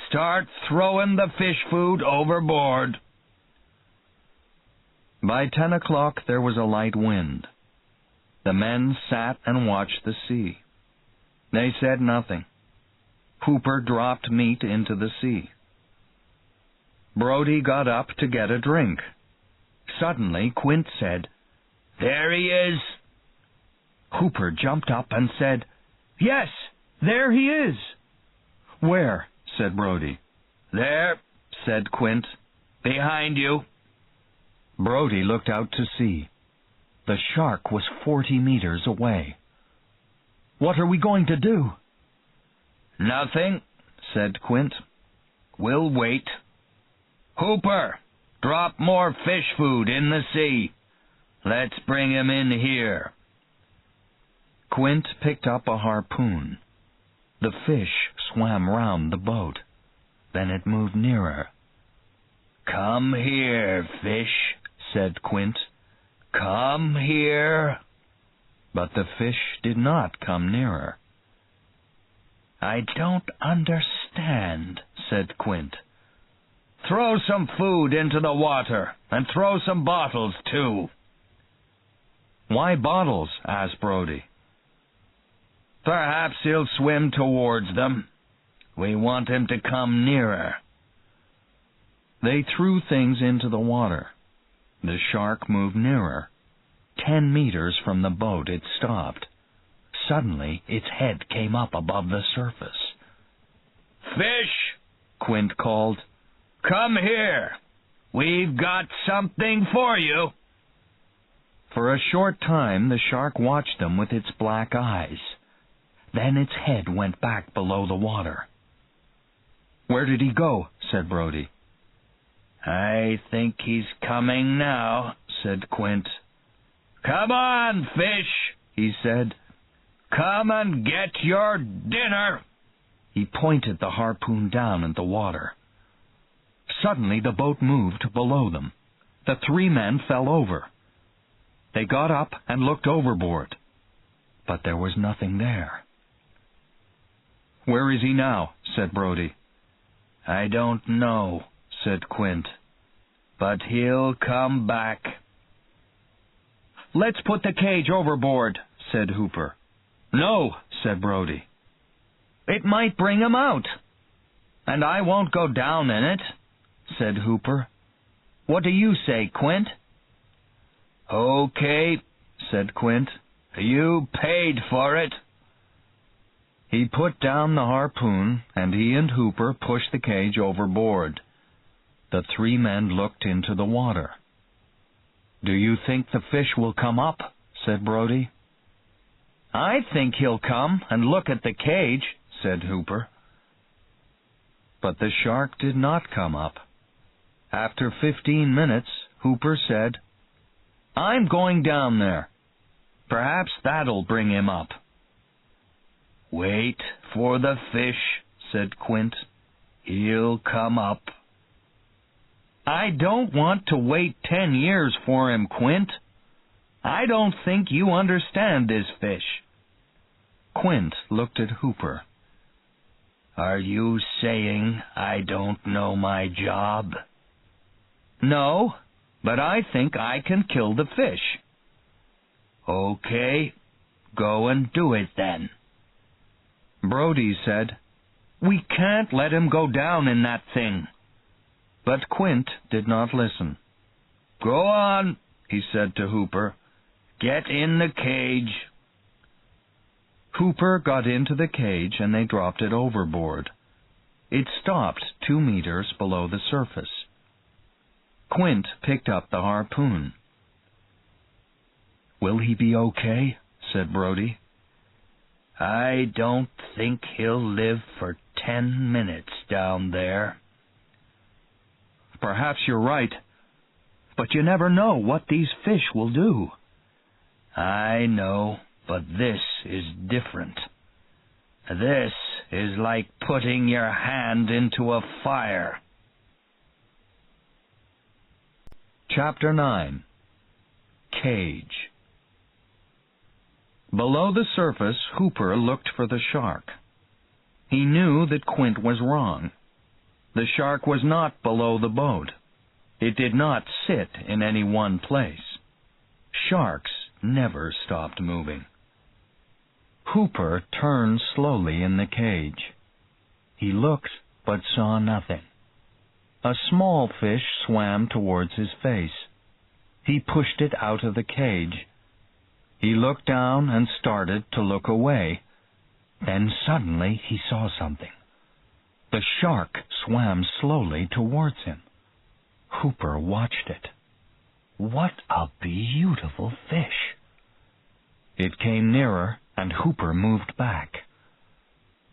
"Start throwing the fish food overboard." By 10 o'clock there was a light wind. The men sat and watched the sea. They said nothing. Hooper dropped meat into the sea. Brody got up to get a drink. Suddenly Quint said, "There he is." Hooper jumped up and said, "Yes, there he is." "Where?" said Brody. "There," said Quint. "Behind you." Brody looked out to sea. The shark was 40 meters away. "What are we going to do?" "Nothing," said Quint. "We'll wait. Hooper, drop more fish food in the sea. Let's bring him in here." Quint picked up a harpoon. The fish swam round the boat. Then it moved nearer. "Come here, fish," said Quint. "Come here." But the fish did not come nearer. "I don't understand," said Quint. "Throw some food into the water, and throw some bottles, too." "Why bottles?" asked Brody. "Perhaps he'll swim towards them. We want him to come nearer." They threw things into the water. The shark moved nearer. 10 meters from the boat it stopped. Suddenly its head came up above the surface. "Fish," Quint called. "Come here. We've got something for you." For a short time the shark watched them with its black eyes. Then its head went back below the water. "Where did he go?" said Brody. "I think he's coming now," said Quint. "Come on, fish," he said. "Come and get your dinner." He pointed the harpoon down at the water. Suddenly the boat moved below them. The 3 men fell over. They got up and looked overboard, but there was nothing there. "Where is he now?" said Brody. "I don't know," said Quint. "But he'll come back." "Let's put the cage overboard," said Hooper. "No," said Brody. "It might bring him out." "And I won't go down in it," said Hooper. "What do you say, Quint?" "Okay," said Quint. "You paid for it." He put down the harpoon, and he and Hooper pushed the cage overboard. The three men looked into the water. "Do you think the fish will come up?" said Brody. "I think he'll come and look at the cage," said Hooper. But the shark did not come up. After 15 minutes, Hooper said, "I'm going down there. Perhaps that'll bring him up." "Wait for the fish," said Quint. "He'll come up." "I don't want to wait 10 years for him, Quint. I don't think you understand this fish." Quint looked at Hooper. "Are you saying I don't know my job?" "No, but I think I can kill the fish." "Okay, go and do it then." Brody said, "We can't let him go down in that thing." But Quint did not listen. "Go on," he said to Hooper. "Get in the cage." Hooper got into the cage and they dropped it overboard. It stopped 2 meters below the surface. Quint picked up the harpoon. "Will he be okay?" said Brody. "I don't think he'll live for 10 minutes down there." "Perhaps you're right, but you never know what these fish will do." "I know, but this is different. This is like putting your hand into a fire." Chapter 9. Cage. Below the surface, Hooper looked for the shark. He knew that Quint was wrong. The shark was not below the boat. It did not sit in any one place. Sharks never stopped moving. Hooper turned slowly in the cage. He looked but saw nothing. A small fish swam towards his face. He pushed it out of the cage. He looked down and started to look away. Then suddenly he saw something. The shark swam slowly towards him. Hooper watched it. What a beautiful fish! It came nearer, and Hooper moved back.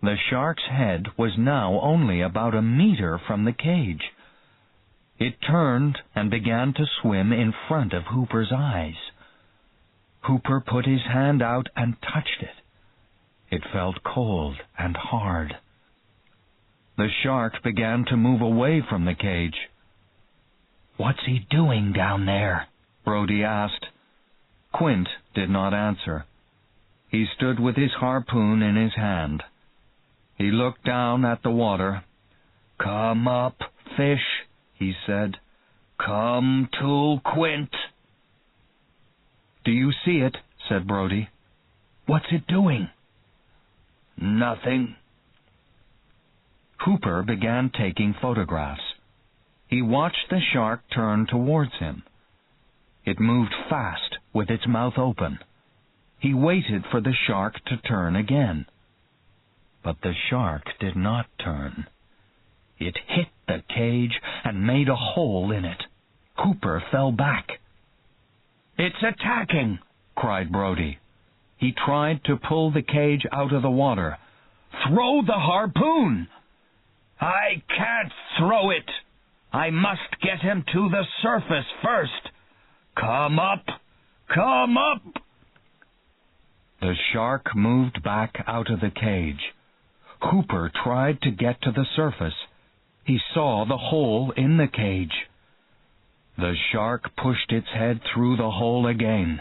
The shark's head was now only about a meter from the cage. It turned and began to swim in front of Hooper's eyes. Hooper put his hand out and touched it. It felt cold and hard. The shark began to move away from the cage. "What's he doing down there?" Brody asked. Quint did not answer. He stood with his harpoon in his hand. He looked down at the water. "Come up, fish," he said. "Come to, Quint." "Do you see it?" said Brody. "What's it doing?" "Nothing." Hooper began taking photographs. He watched the shark turn towards him. It moved fast, with its mouth open. He waited for the shark to turn again. But the shark did not turn. It hit the cage and made a hole in it. Hooper fell back. "It's attacking!" cried Brody. He tried to pull the cage out of the water. "Throw the harpoon!" "I can't throw it. I must get him to the surface first. Come up! Come up!" The shark moved back out of the cage. Hooper tried to get to the surface. He saw the hole in the cage. The shark pushed its head through the hole again.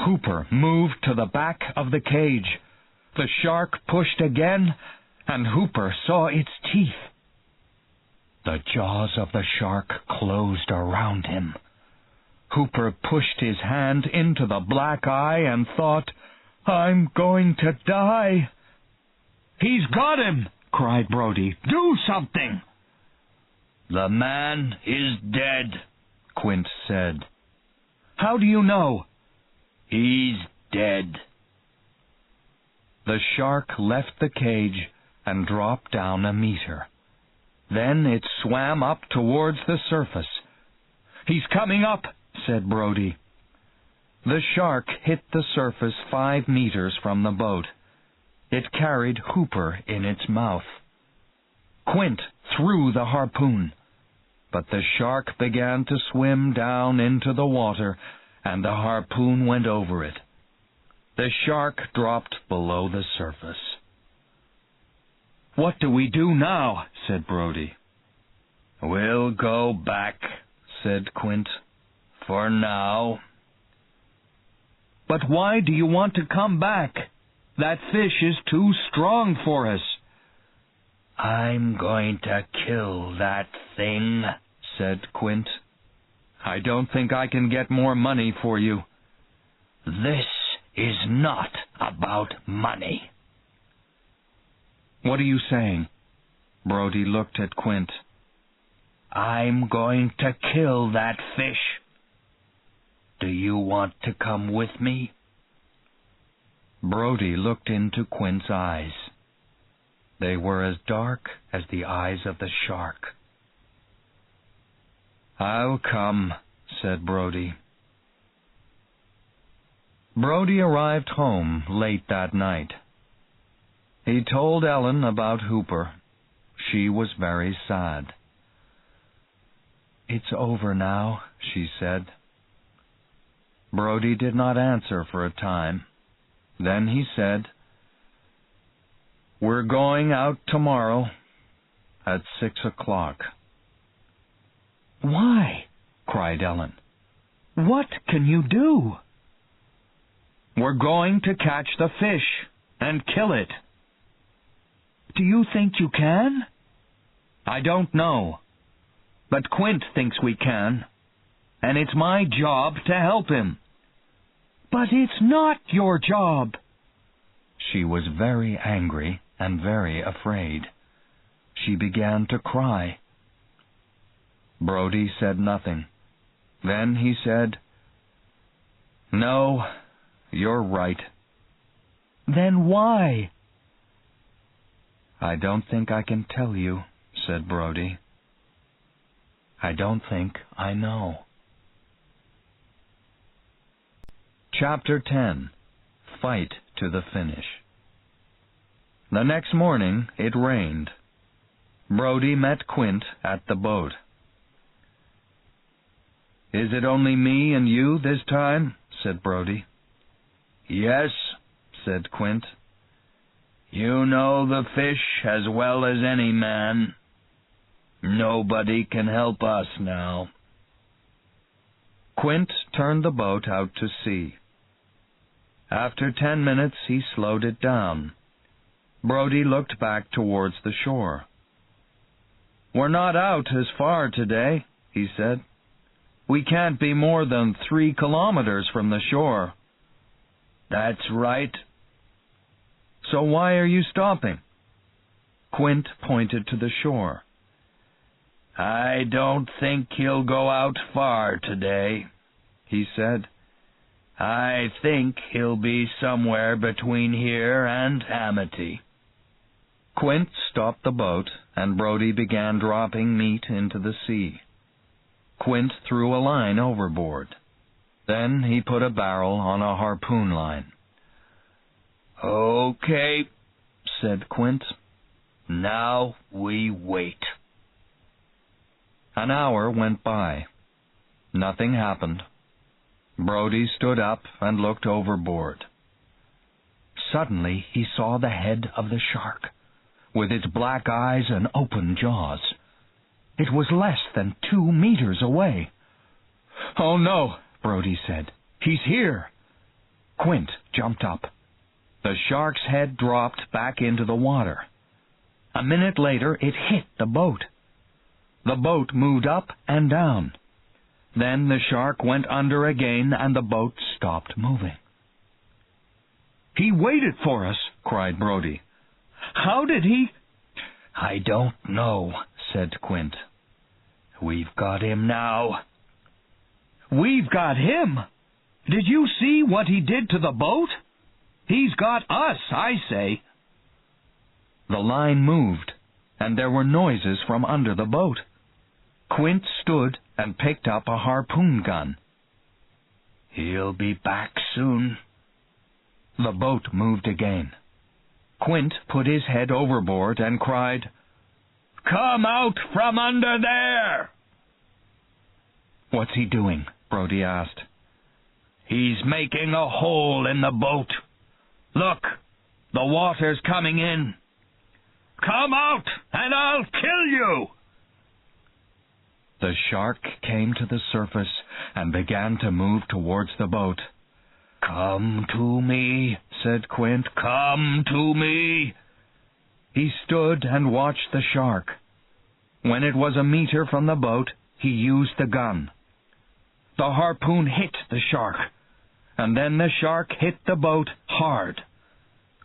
Hooper moved to the back of the cage. The shark pushed again, and Hooper saw its teeth. The jaws of the shark closed around him. Hooper pushed his hand into the black eye and thought, "I'm going to die." "He's got him!" cried Brody. "Do something!" "The man is dead," Quint said. "How do you know?" "He's dead." The shark left the cage and dropped down a meter. Then it swam up towards the surface. "He's coming up," said Brody. The shark hit the surface 5 meters from the boat. It carried Hooper in its mouth. Quint threw the harpoon, but the shark began to swim down into the water, and the harpoon went over it. The shark dropped below the surface. "What do we do now?" said Brody. "We'll go back," said Quint, "for now." "But why do you want to come back? That fish is too strong for us." "I'm going to kill that thing," said Quint. "I don't think I can get more money for you." "This is not about money." "What are you saying?" Brody looked at Quint. "I'm going to kill that fish. Do you want to come with me?" Brody looked into Quint's eyes. They were as dark as the eyes of the shark. "I'll come," said Brody. Brody arrived home late that night. He told Ellen about Hooper. She was very sad. "It's over now," she said. Brody did not answer for a time. Then he said, "We're going out tomorrow at 6 o'clock. "Why?" cried Ellen. "What can you do?" "We're going to catch the fish and kill it." "Do you think you can?" "I don't know. But Quint thinks we can, and it's my job to help him." "But it's not your job." She was very angry and very afraid. She began to cry. Brody said nothing. Then he said, "No, you're right." "Then why?" "I don't think I can tell you," said Brody. "I don't think I know." Chapter 10. Fight to the Finish. The next morning it rained. Brody met Quint at the boat. "Is it only me and you this time?" said Brody. "Yes," said Quint. "You know the fish as well as any man. Nobody can help us now." Quint turned the boat out to sea. After 10 minutes he slowed it down. Brody looked back towards the shore. "We're not out as far today," he said. "We can't be more than 3 kilometers from the shore." "That's right." "So why are you stopping?" Quint pointed to the shore. "I don't think he'll go out far today," he said. "I think he'll be somewhere between here and Amity." Quint stopped the boat, and Brody began dropping meat into the sea. Quint threw a line overboard. Then he put a barrel on a harpoon line. "Okay," said Quint. "Now we wait." An hour went by. Nothing happened. Brody stood up and looked overboard. Suddenly he saw the head of the shark, with its black eyes and open jaws. It was less than 2 meters away. "Oh no," Brody said. "He's here." Quint jumped up. The shark's head dropped back into the water. A minute later it hit the boat. The boat moved up and down. Then the shark went under again and the boat stopped moving. "He waited for us," cried Brody. "How did he—" "I don't know," said Quint. "We've got him now." "We've got him? Did you see what he did to the boat? He's got us, I say." The line moved. and there were noises from under the boat. Quint stood and picked up a harpoon gun. "He'll be back soon." The boat moved again. Quint put his head overboard and cried, "Come out from under there!" "What's he doing?" Brody asked. "He's making a hole in the boat. Look, the water's coming in. Come out, and I'll kill you!" The shark came to the surface and began to move towards the boat. "Come to me," said Quint. "Come to me." He stood and watched the shark. When it was a meter from the boat, he used the gun. The harpoon hit the shark, and then the shark hit the boat hard.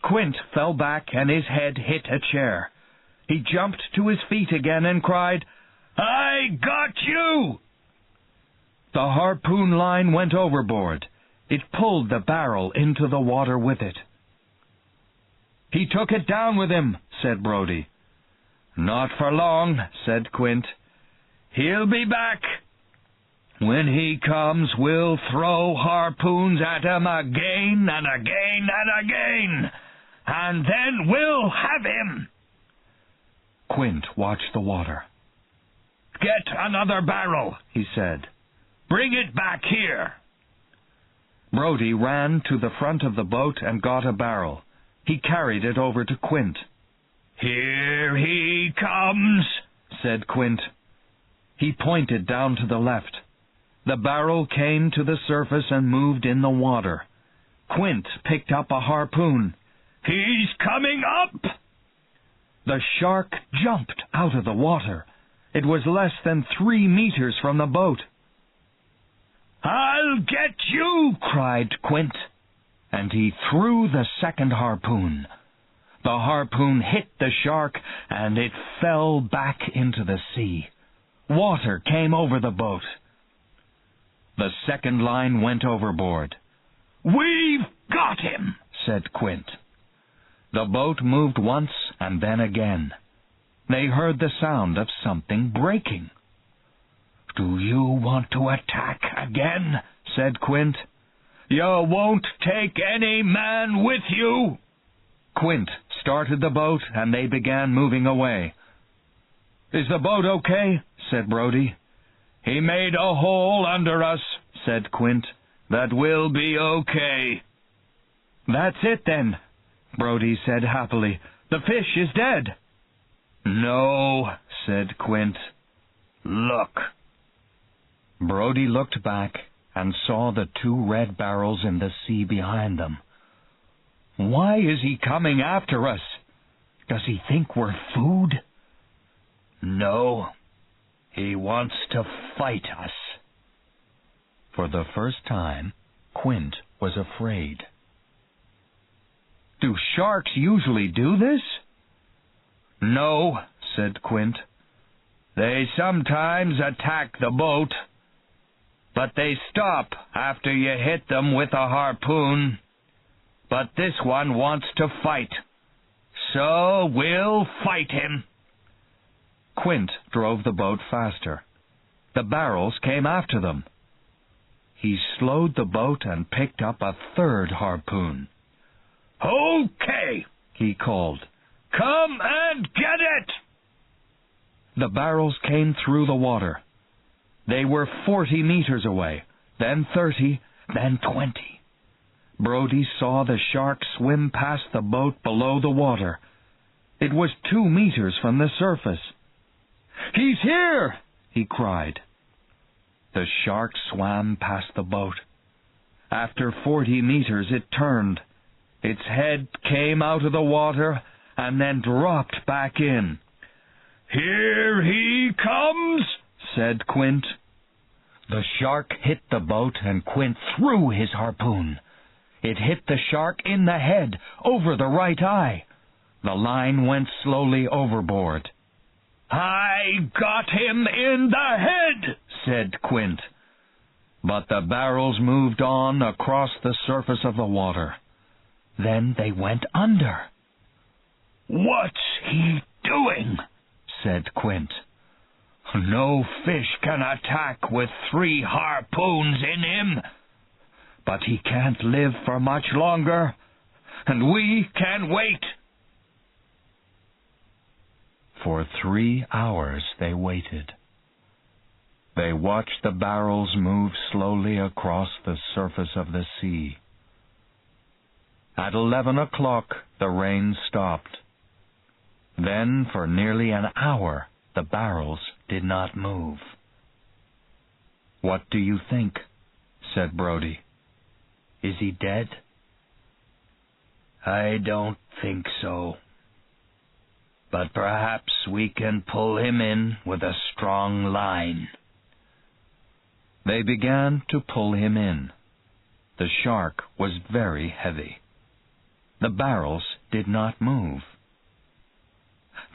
Quint fell back and his head hit a chair. He jumped to his feet again and cried, "I got you!" The harpoon line went overboard. It pulled the barrel into the water with it. "He took it down with him," said Brody. "Not for long," said Quint. "He'll be back. When he comes, we'll throw harpoons at him again and again and again, and then we'll have him." Quint watched the water. "Get another barrel," he said. "Bring it back here." Brody ran to the front of the boat and got a barrel. He carried it over to Quint. "Here he comes," said Quint. He pointed down to the left. The barrel came to the surface and moved in the water. Quint picked up a harpoon. "He's coming up!" The shark jumped out of the water. It was less than 3 meters from the boat. "I'll get you!" cried Quint, and he threw the second harpoon. The harpoon hit the shark, and it fell back into the sea. Water came over the boat. The second line went overboard. "We've got him," said Quint. The boat moved once and then again. They heard the sound of something breaking. "Do you want to attack again?" said Quint. "You won't take any man with you." Quint started the boat, and they began moving away. "Is the boat okay?" said Brody. "He made a hole under us," said Quint. "That will be okay." "That's it, then," Brody said happily. "The fish is dead." "No," said Quint. "Look." Brody looked back and saw the 2 red barrels in the sea behind them. "Why is he coming after us? Does he think we're food?" "No, he wants to fight us." For the first time, Quint was afraid. "Do sharks usually do this?" "No," said Quint. "They sometimes attack the boat, but they stop after you hit them with a harpoon. But this one wants to fight, so we'll fight him." Quint drove the boat faster. The barrels came after them. He slowed the boat and picked up a 3rd harpoon. "Okay," he called. "Come and get it!" The barrels came through the water. They were 40 meters away, then 30, then 20. Brody saw the shark swim past the boat below the water. It was 2 meters from the surface. "He's here!" he cried. The shark swam past the boat. After 40 meters it turned. Its head came out of the water and then dropped back in. "Here he comes," said Quint. The shark hit the boat and Quint threw his harpoon. It hit the shark in the head, over the right eye. The line went slowly overboard. "I got him in the head," said Quint. But the barrels moved on across the surface of the water. Then they went under. "What's he doing?" said Quint. "No fish can attack with 3 harpoons in him. But he can't live for much longer, and we can wait." For 3 hours they waited. They watched the barrels move slowly across the surface of the sea. At 11 o'clock, the rain stopped. Then, for nearly an hour, the barrels did not move. "What do you think?" said Brody. "Is he dead?" "I don't think so. But perhaps we can pull him in with a strong line." They began to pull him in. The shark was very heavy. The barrels did not move.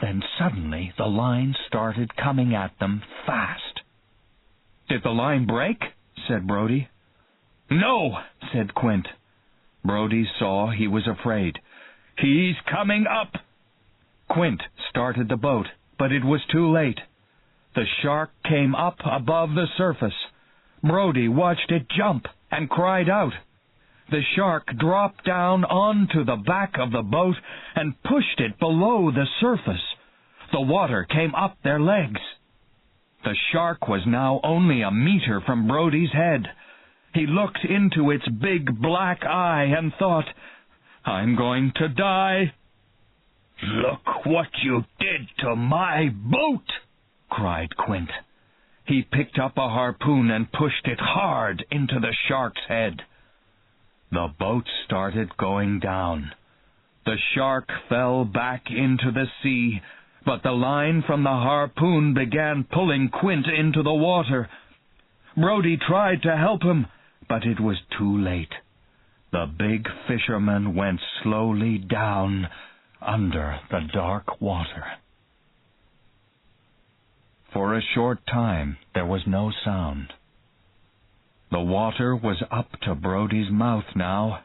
Then suddenly the line started coming at them fast. "Did the line break?" said Brody. "No," said Quint. Brody saw he was afraid. "He's coming up." Quint started the boat, but it was too late. The shark came up above the surface. Brody watched it jump and cried out. The shark dropped down onto the back of the boat and pushed it below the surface. The water came up their legs. The shark was now only a meter from Brody's head. He looked into its big black eye and thought, "I'm going to die." "Look what you did to my boat!" cried Quint. He picked up a harpoon and pushed it hard into the shark's head. The boat started going down. The shark fell back into the sea, but the line from the harpoon began pulling Quint into the water. Brody tried to help him, but it was too late. The big fisherman went slowly down under the dark water. For a short time there was no sound. The water was up to Brody's mouth now.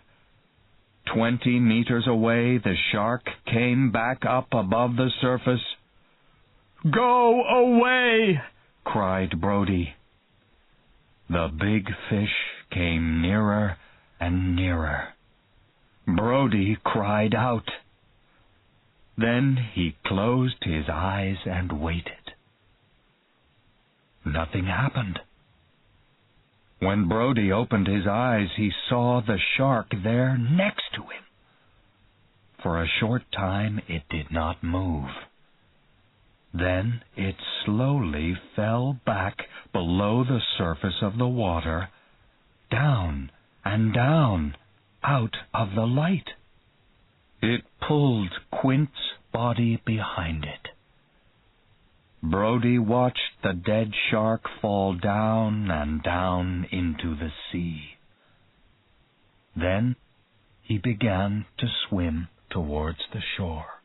20 meters away the shark came back up above the surface. "Go away!" cried Brody. The big fish came nearer and nearer. Brody cried out. Then he closed his eyes and waited. Nothing happened. When Brody opened his eyes, he saw the shark there next to him. For a short time it did not move. Then it slowly fell back below the surface of the water, down and down, out of the light. It pulled Quint's body behind it. Brody watched the dead shark fall down and down into the sea. Then he began to swim towards the shore.